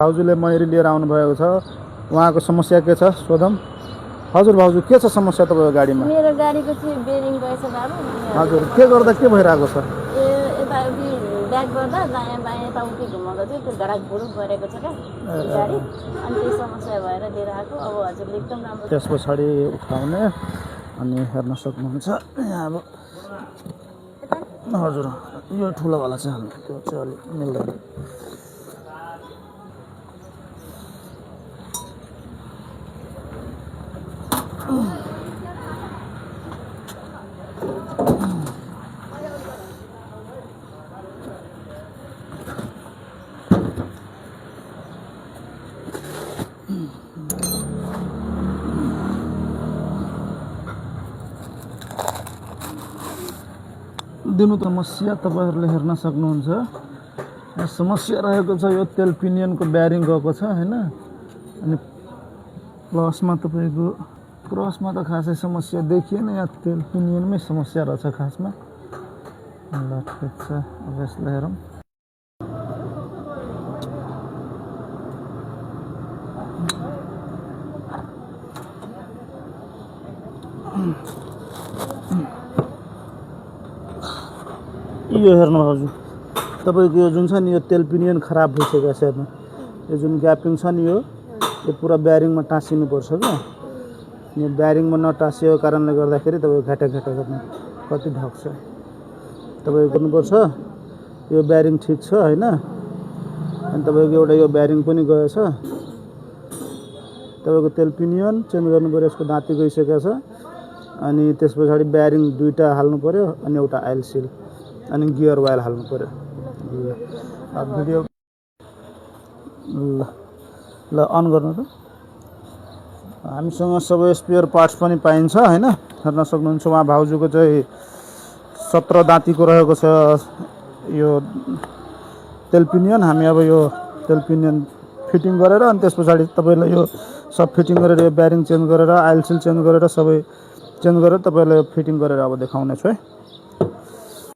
भाउजूले मयुरी लिएर आउनु भएको छ। उहाँको समस्या के छ सोधौँ। हजुर भाउजू के छ समस्या तपाईँको गाडीमा? मेरो गाडीको चाहिँ बेरिङ गएछ बाबु। हजुर के गर्दा के भइरहेको छ? यताउति ब्याक गर्दा दायाँ बायाँ यताउति घुमाउँदा चाहिँ त्यो धडाक भुडुक गरेको छ क्या गाडी। अनि त्यो समस्या भएर लिएर आएको। अब हजुरले एकदम राम्रो त्यस पछाडि उठाउने अनि हेर्न सक्नुहुन्छ यहाँ अब हजुर यो ठुलोवाला चाहिँ हाल्नु, त्यो चाहिँ अलिक मिल्दैन। दिनु समस्या तपाईँहरूले हेर्न सक्नुहुन्छ। समस्या रहेको छ यो तेल पिनियनको ब्यारिङ गएको छ हैन। अनि प्लसमा तपाईँको क्रसमा त खासै समस्या देखिएन, यहाँ तेल पिनियनमै समस्या रहेछ खासमा। ल ठिक छ, अब यसलाई हेरौँ। यो हेर्नु भाउजू, तपाईँको यो जुन छ नि यो तेल पिनियन खराब भइसकेको छ। हेर्नु यो जुन ग्यापिङ छ नि यो पुरा ब्यारिङमा टाँसिनुपर्छ क्या। यो ब्यारिङमा नटाँसिएको कारणले गर्दाखेरि तपाईँको घाटा गर्नु कति ढक्छ। तपाईँको गर्नुपर्छ यो ब्यारिङ ठिक छ हैन। अनि तपाईँको एउटा यो ब्यारिङ पनि गएछ। तपाईँको तेल पिनियन चेन्ज गर्नु पर्यो, यसको दाँती गइसकेको छ। अनि त्यस पछाडि ब्यारिङ दुईटा हाल्नु पर्यो अनि एउटा आइल सिल अनि गियर वायल हाल्नु पर्यो। अब भिडियो ल अन गर्नु त। हामीसँग सबै स्पेयर पार्ट्स पनि पाइन्छ हैन। हेर्न सक्नुहुन्छ उहाँ भाउजूको चाहिँ 17 दाँतीको रहेको छ यो तेल पिनियन। हामी अब यो तेल पिनियन फिटिङ गरेर अनि त्यस पछाडि तपाईँलाई यो सब फिटिङ गरेर यो ब्यारिङ चेन्ज गरेर आइल सिल चेन्ज गरेर सबै चेन्ज गरेर तपाईँलाई फिटिङ गरेर अब देखाउने छु है।